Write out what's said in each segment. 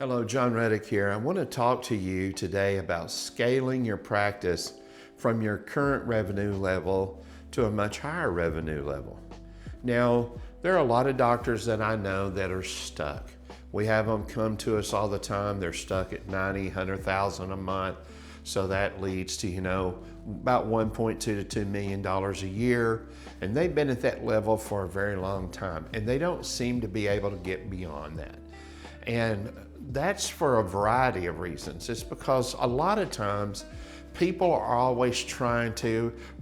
Hello, John Reddick here. I want to talk to you today about scaling your practice from your current revenue level to a much higher revenue level. Now, there are a lot of doctors that I know that are stuck. We have them come to us all the time. They're stuck at 90, 100,000 a month. So that leads to, about $1.2 to $2 million a year. And they've been at that level for a very long time. And they don't seem to be able to get beyond that. And that's for a variety of reasons. It's because a lot of times people are always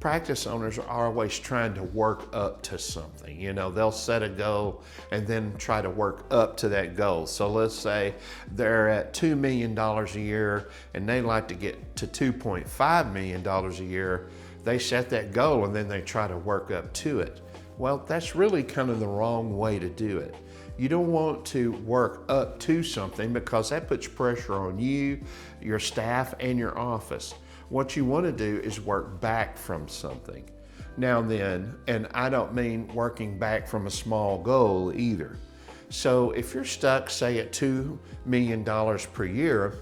practice owners are always trying to work up to something. They'll set a goal and then try to work up to that goal. So let's say they're at $2 million a year and they like to get to $2.5 million a year. They set that goal and then they try to work up to it. Well, that's really kind of the wrong way to do it. You don't want to work up to something because that puts pressure on you, your staff, and your office. What you want to do is work back from something. Now then, and I don't mean working back from a small goal either. So if you're stuck, say at $2 million per year,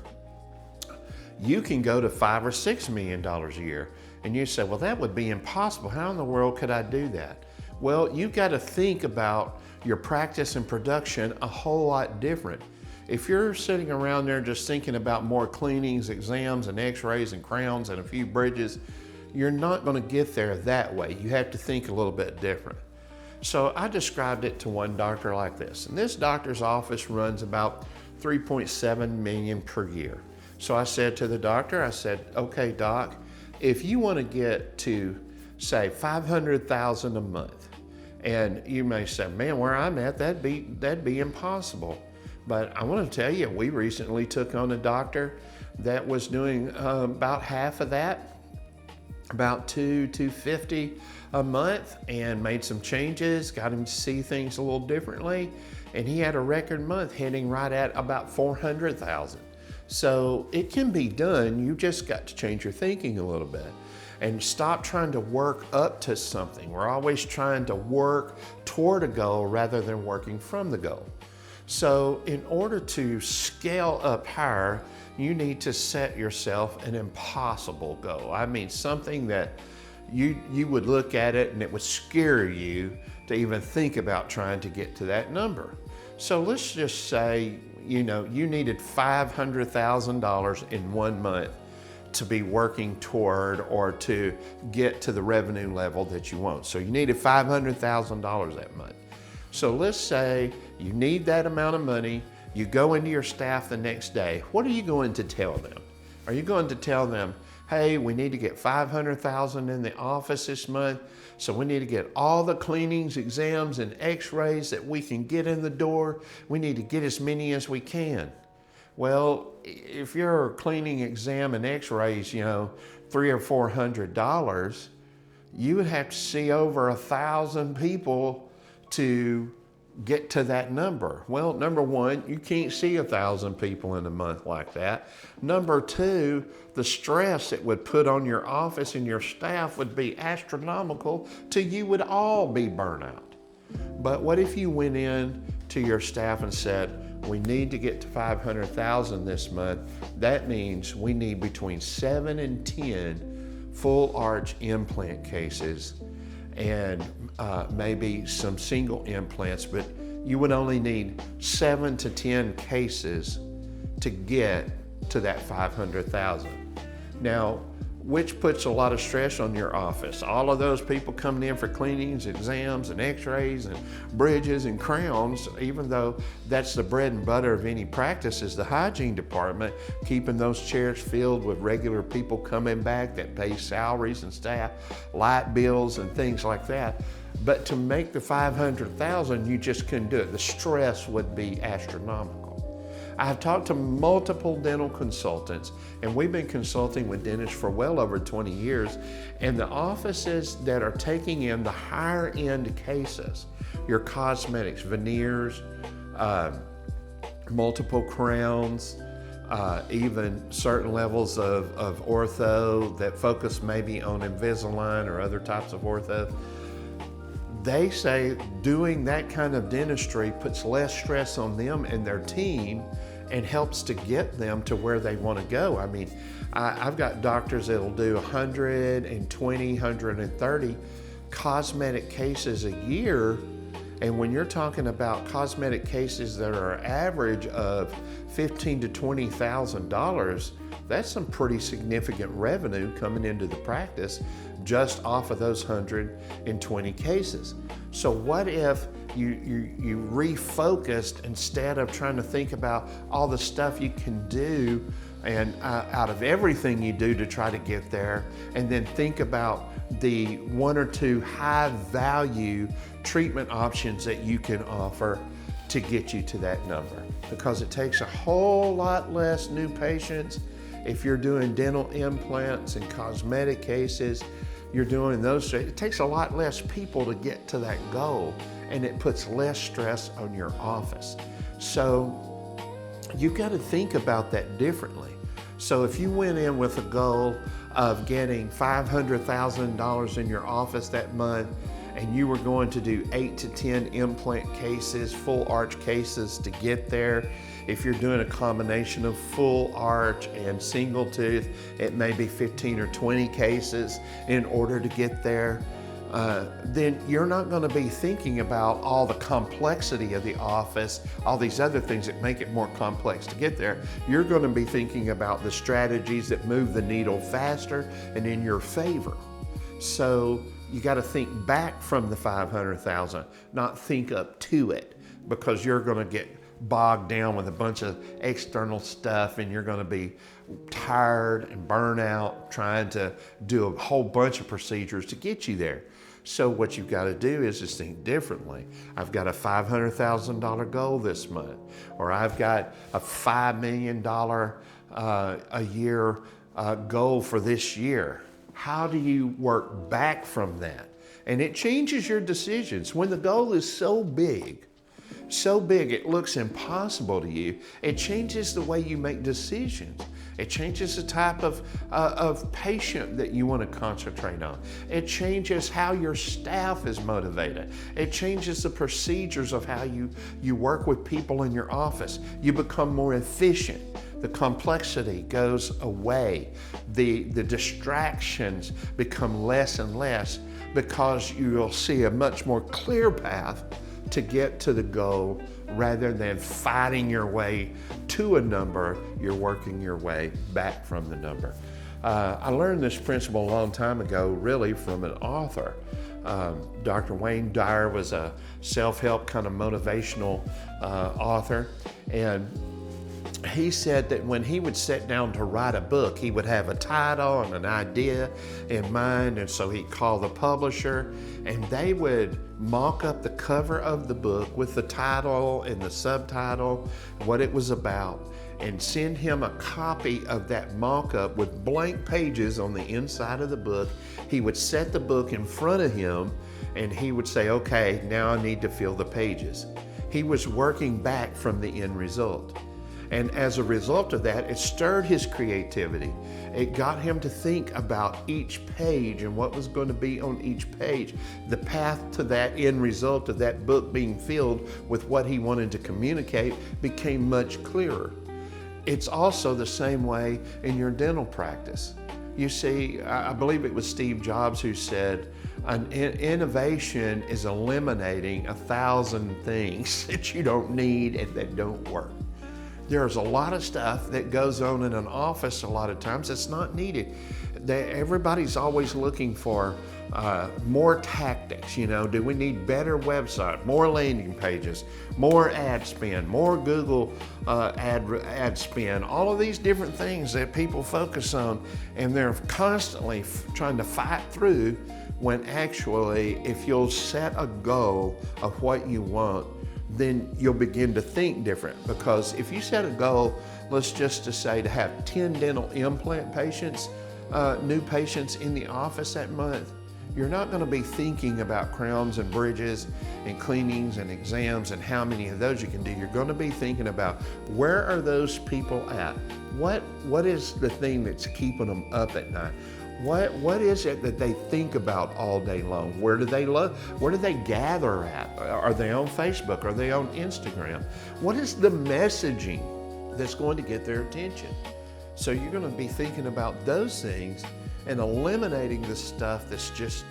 you can go to $5 or $6 million a year. And you say, well, that would be impossible. How in the world could I do that? Well, you've got to think about your practice and production a whole lot different. If you're sitting around there just thinking about more cleanings, exams, and x-rays and crowns and a few bridges, you're not going to get there that way. You have to think a little bit different. So I described it to one doctor like this. And this doctor's office runs about $3.7 million per year. So I said to the doctor, okay, doc, if you want to get to, say, $500,000 a month, and you may say, man, where I'm at, that'd be impossible. But I want to tell you, we recently took on a doctor that was doing about half of that, about $250 a month, and made some changes, got him to see things a little differently, and he had a record month hitting right at about $400,000. So it can be done. You just got to change your thinking a little bit and stop trying to work up to something. We're always trying to work toward a goal rather than working from the goal. So in order to scale up higher, you need to set yourself an impossible goal. I mean, something that you would look at it and it would scare you to even think about trying to get to that number. So let's just say, you needed $500,000 in 1 month to be working toward or to get to the revenue level that you want. So you needed $500,000 that month. So let's say you need that amount of money, you go into your staff the next day. What are you going to tell them? Are you going to tell them, hey, we need to get $500,000 in the office this month, so we need to get all the cleanings, exams, and x-rays that we can get in the door. We need to get as many as we can. Well, if your cleaning, exam, and x-rays, $300 or $400, you would have to see over 1,000 people to get to that number. Well, number one, you can't see 1,000 people in a month like that. Number two, the stress it would put on your office and your staff would be astronomical till you would all be burnt out. But what if you went in to your staff and said, we need to get to 500,000 this month. That means we need between 7 and 10 full arch implant cases and maybe some single implants, but you would only need 7 to 10 cases to get to that 500,000. Now, which puts a lot of stress on your office. All of those people coming in for cleanings, exams, and x-rays, and bridges and crowns, even though that's the bread and butter of any practice, is the hygiene department, keeping those chairs filled with regular people coming back that pay salaries and staff, light bills, and things like that. But to make the 500,000, you just couldn't do it. The stress would be astronomical. I've talked to multiple dental consultants, and we've been consulting with dentists for well over 20 years, and the offices that are taking in the higher end cases, your cosmetics, veneers, multiple crowns, even certain levels of ortho that focus maybe on Invisalign or other types of ortho, they say doing that kind of dentistry puts less stress on them and their team, and helps to get them to where they want to go. I mean, I've got doctors that'll do 120, 130 cosmetic cases a year. And when you're talking about cosmetic cases that are average of $15,000 to $20,000, that's some pretty significant revenue coming into the practice just off of those 120 cases. So what if you refocused, instead of trying to think about all the stuff you can do and out of everything you do to try to get there, and then think about the one or two high value treatment options that you can offer to get you to that number. Because it takes a whole lot less new patients. If you're doing dental implants and cosmetic cases, you're doing those, it takes a lot less people to get to that goal, and it puts less stress on your office. So you've got to think about that differently. So if you went in with a goal of getting $500,000 in your office that month, and you were going to do 8 to 10 implant cases, full arch cases to get there. If you're doing a combination of full arch and single tooth, it may be 15 or 20 cases in order to get there. Then you're not going to be thinking about all the complexity of the office, all these other things that make it more complex to get there. You're going to be thinking about the strategies that move the needle faster and in your favor. So you got to think back from the 500,000, not think up to it, because you're going to get bogged down with a bunch of external stuff, and you're going to be tired and burn out trying to do a whole bunch of procedures to get you there. So what you've got to do is just think differently. I've got a $500,000 goal this month, or I've got a $5 million a year goal for this year. How do you work back from that? And it changes your decisions. When the goal is so big it looks impossible to you, it changes the way you make decisions. It changes the type of patient that you want to concentrate on. It changes how your staff is motivated. It changes the procedures of how you work with people in your office. You become more efficient. The complexity goes away. The distractions become less and less, because you'll see a much more clear path to get to the goal, rather than fighting your way to a number. You're working your way back from the number. I learned this principle a long time ago, really from an author. Dr. Wayne Dyer was a self-help kind of motivational author, and he said that when he would sit down to write a book, he would have a title and an idea in mind, and so he'd call the publisher, and they would mock up the cover of the book with the title and the subtitle, what it was about, and send him a copy of that mock-up with blank pages on the inside of the book. He would set the book in front of him, and he would say, okay, now I need to fill the pages. He was working back from the end result. And as a result of that, it stirred his creativity. It got him to think about each page and what was going to be on each page. The path to that end result of that book being filled with what he wanted to communicate became much clearer. It's also the same way in your dental practice. You see, I believe it was Steve Jobs who said, an innovation is eliminating 1,000 things that you don't need and that don't work. There's a lot of stuff that goes on in an office a lot of times that's not needed. Everybody's always looking for more tactics. You know, do we need better website, more landing pages, more ad spend, more Google ad spend, all of these different things that people focus on, and they're constantly trying to fight through, when actually, if you'll set a goal of what you want, then you'll begin to think different. Because if you set a goal, let's just to say to have 10 dental implant patients, new patients in the office that month, you're not going to be thinking about crowns and bridges and cleanings and exams and how many of those you can do. You're going to be thinking about, where are those people at? What is the thing that's keeping them up at night? What is it that they think about all day long? Where do they gather at? Are they on Facebook? Are they on Instagram? What is the messaging that's going to get their attention. So you're going to be thinking about those things and eliminating the stuff that's just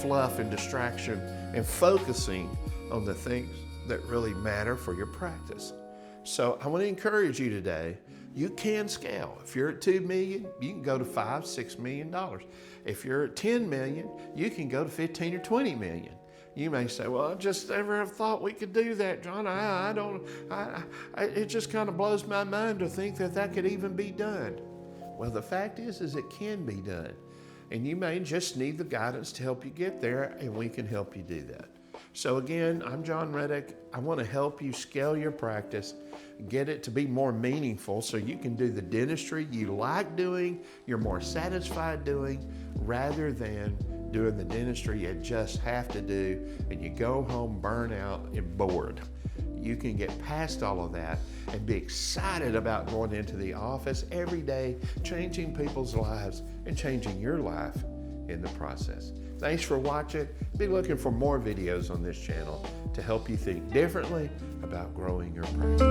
fluff and distraction, and focusing on the things that really matter for your practice. So I want to encourage you today, you can scale. If you're at 2 million, you can go to $5-6 million. If you're at 10 million, you can go to 15 or 20 million. You may say, well, I just never have thought we could do that, John. It just kind of blows my mind to think that could even be done. Well, the fact is it can be done. And you may just need the guidance to help you get there, and we can help you do that. So again, I'm John Reddick. I want to help you scale your practice, get it to be more meaningful so you can do the dentistry you like doing, you're more satisfied doing, rather than doing the dentistry you just have to do and you go home burnt out and bored. You can get past all of that and be excited about going into the office every day, changing people's lives and changing your life in the process. Thanks for watching. Be looking for more videos on this channel to help you think differently about growing your practice.